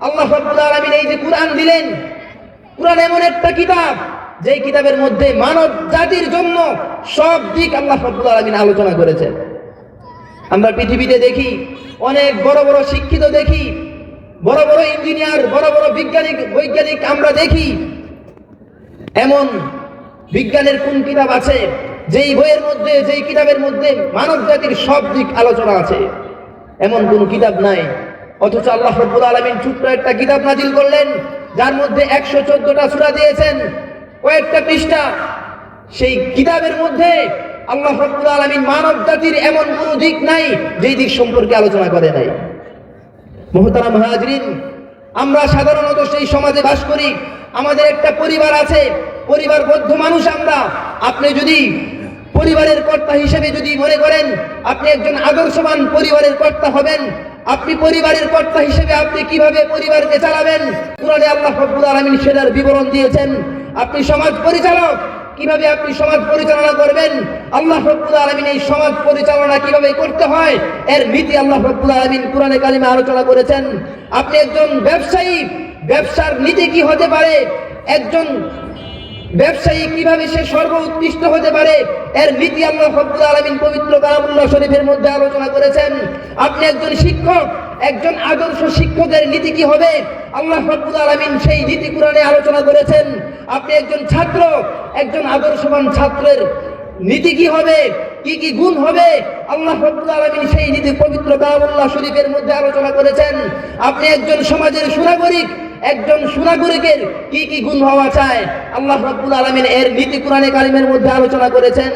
আল্লাহ রাব্বুল আলামিন এই যে কুরআন দিলেন, কুরআন এমন একটা কিতাব যে কিতাবের মধ্যে মানব জাতির জন্য সব দিক আল্লাহ রাব্বুল আলামিন আলোচনা করেছেন। আমরা পৃথিবীতে দেখি অনেক বড় বড় শিক্ষিত দেখি, বড় বড় ইঞ্জিনিয়ার, বড় বড় বৈজ্ঞানিক আমরা দেখি। এমন বিজ্ঞানের কোন কিতাব আছে যেই বইয়ের মধ্যে, যেই কিতাবের মধ্যে মানব জাতির সব দিক আলোচনা আছে? এমন কোন কিতাব নাই। অথচ আল্লাহ রাব্বুল আলামিন ছোট্ট একটা কিতাব নাজিল করলেন, যার মধ্যে 114টা সূরা দিয়েছেন, কয়েকটা পৃষ্ঠা। সেই কিতাবের মধ্যে আল্লাহ রাব্বুল আলামিন মানব জাতির এমন কোন দিক নাই যেই দিক সম্পর্কে আলোচনা করে নাই। মুহতারাম হাজরিন, আমরা সাধারণত সেই সমাজে বাস করি, আমাদের একটা পরিবার আছে, পরিবারবদ্ধ মানুষ আমরা। আপনি যদি পরিবারের কর্তা হিসেবে যদি মনে করেন আপনি একজন আদর্শবান পরিবারের কর্তা হবেন, আপনি পরিবারের কর্তা হিসেবে আপনি কিভাবে পরিবারকে চালাবেন, কুরআনে আল্লাহ রাব্বুল আলামিন সেটার বিবরণ দিয়েছেন। আপনি সমাজ পরিচালক, কিভাবে আপনি সমাজ পরিচালনা করবেন, আল্লাহ রাব্বুল আলামিন এই সমাজ পরিচালনা কিভাবে করতে হয় এর নীতি আল্লাহ রাব্বুল আলামিন কুরআনে কারিমে আলোচনা করেছেন। আপনি একজন ব্যবসায়ী, ব্যবসার নীতি কি হতে পারে, একজন ব্যবসায়ী কিভাবে সে সর্বোৎকৃষ্ট হতে পারে এর নীতি আল্লাহ রাব্বুল আলামিন পবিত্র কালামুল্লাহ শরীফের মধ্যে আলোচনা করেছেন। আপনি একজন শিক্ষক, একজন আদর্শ শিক্ষকের নীতি কি হবে, আল্লাহ রাব্বুল আলামিন সেই নীতি কুরআনে আলোচনা করেছেন। আপনি একজন ছাত্র, একজন আদর্শবান ছাত্রের নীতি কি হবে, কি কি গুণ হবে, আল্লাহ রাব্বুল আলামিন সেই নীতি পবিত্র কালামুল্লাহ শরীফের মধ্যে আলোচনা করেছেন। আপনি একজন সমাজের সুনাগরিক, একজন সুনাগরিকের কি কি গুণ হওয়া চায়, আল্লাহ রাব্বুল আলামিন এর নীতি কুরআনে কারিমের মধ্যে আলোচনা করেছেন।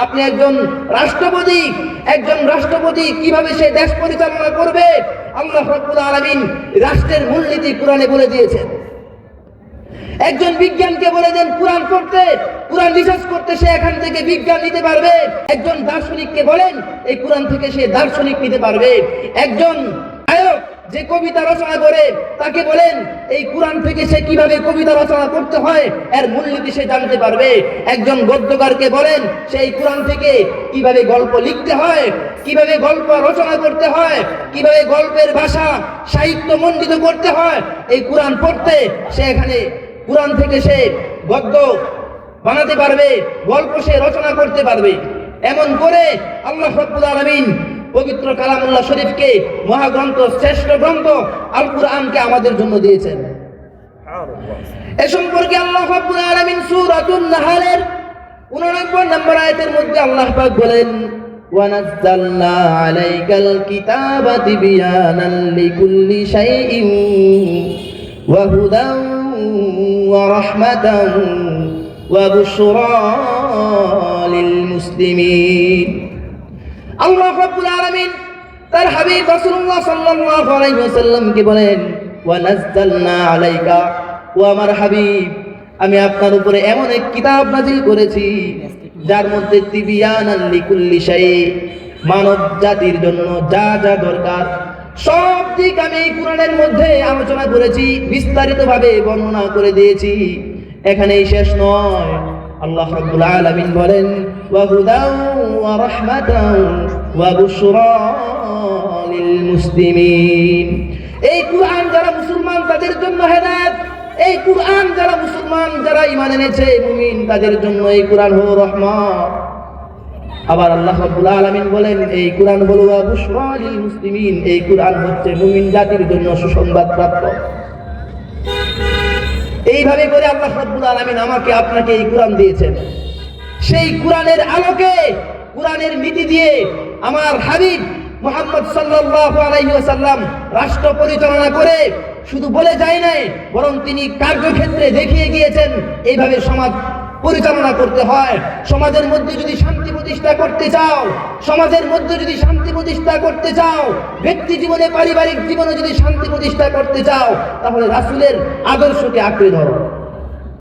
আপনি একজন রাষ্ট্রপতি, একজন রাষ্ট্রপতি কিভাবে সে দেশ পরিচালনা করবে, আল্লাহ রাব্বুল আলামিন রাষ্ট্রের মূলনীতি কুরআনে বলে দিয়েছেন। একজন বিজ্ঞানকে বলে দেন কুরআন পড়তে, কুরআন রিসার্চ করতে, সে এখান থেকে বিজ্ঞান নিতে পারবে। একজন দার্শনিককে বলেন এই কুরআন থেকে সে দার্শনিক নিতে পারবে। একজন গায়ক যে কবিতা রচনা করে তাকে বলেন এই কুরআন থেকে সে কিভাবে কবিতা রচনা করতে হয় এর মূলনীতি সে জানতে পারবে। একজন গদ্যকারকে বলেন সেই কুরআন থেকে কিভাবে গল্প লিখতে হয়, কিভাবে গল্প রচনা করতে হয়, কিভাবে গল্পের ভাষা সাহিত্য মণ্ডিত করতে হয়, এই কুরআন পড়তে সে এখানে কুরআন থেকে সে গদ্য বানাতে পারবে, গল্প সে রচনা করতে পারবে। এমন করে আল্লাহ রাব্বুল আলামিন পবিত্র কালামুল্লাহ শরীফকে, মহাগ্রন্থ, শ্রেষ্ঠ গ্রন্থ আল কুরআনকে আমাদের জন্য দিয়েছেন। এ সম্পর্কে আল্লাহ রাব্বুল আলামিন সূরাতুন নাহলের 89 নম্বর আয়াতের মধ্যে আল্লাহ পাক বলেন, ওয়ানাজ্জালনা আলাইকাল কিতাবা তিবয়ানান লিকুল্লি শাইইন ওয়া হুদান ওয়া রাহমাতান ওয়া বুশরা লিল মুসলিমিন। আল্লাহ রাব্বুল আলামিন তার হাবিব রাসূলুল্লাহ সাল্লাল্লাহু আলাইহি ওয়াসাল্লামকে বলেন, ওয়া নাযালনা আলাইকা, ও আমার হাবিব আমি আপনার উপরে এমন এক কিতাব নাজিল করেছি যার মধ্যে তিবিয়ানান লিকুল্লি শাই, মানব জাতির জন্য যা যা দরকার সব দিক আমি এই কুরআনের মধ্যে আলোচনা করেছি, বিস্তারিতভাবে বর্ণনা করে দিয়েছি। এখানেই শেষ নয়, আল্লাহ রাব্বুল আলামিন বলেন, ওয়া হুদান ওয়া রাহমাতান ওয়া বুশরা লিল মুসলিমিন। এই কুরআন যারা মুসলমান তাদের জন্য হেদায়েত, এই কুরআন যারা মুসলমান, যারা ঈমান এনেছে মুমিন তাদের জন্য এই কুরআন হলো রহমত। আবার আল্লাহ রাব্বুল আলামিন বলেন এই কুরআন হলো ওয়া বুশরা লিল মুসলিমিন, এই কুরআন হচ্ছে মুমিন জাতির জন্য সুসংবাদ প্রাপ্ত। এইভাবে করে আল্লাহ রাব্বুল আলামিন আমাকে আপনাকে এই কুরআন দিয়েছেন। সেই কুরআনের আলোকে, কুরআনের নীতি দিয়ে আমার হাবিব মুহাম্মদ সাল্লাল্লাহু আলাইহি ওয়াসাল্লাম রাষ্ট্র পরিচালনা করে শুধু বলে যায় নাই, বরং তিনি কার্যক্ষেত্রে দেখিয়ে গিয়েছেন এইভাবে সমাজ পরিচালনা করতে হয়। সমাজের মধ্যে যদি শান্তি প্রতিষ্ঠা করতে চাও, সমাজের মধ্যে যদি শান্তি প্রতিষ্ঠা করতে চাও, ব্যক্তি জীবনে, পারিবারিক জীবনে যদি শান্তি প্রতিষ্ঠা করতে চাও, তাহলে রাসূলের আদর্শকে আঁকড়ে ধরো।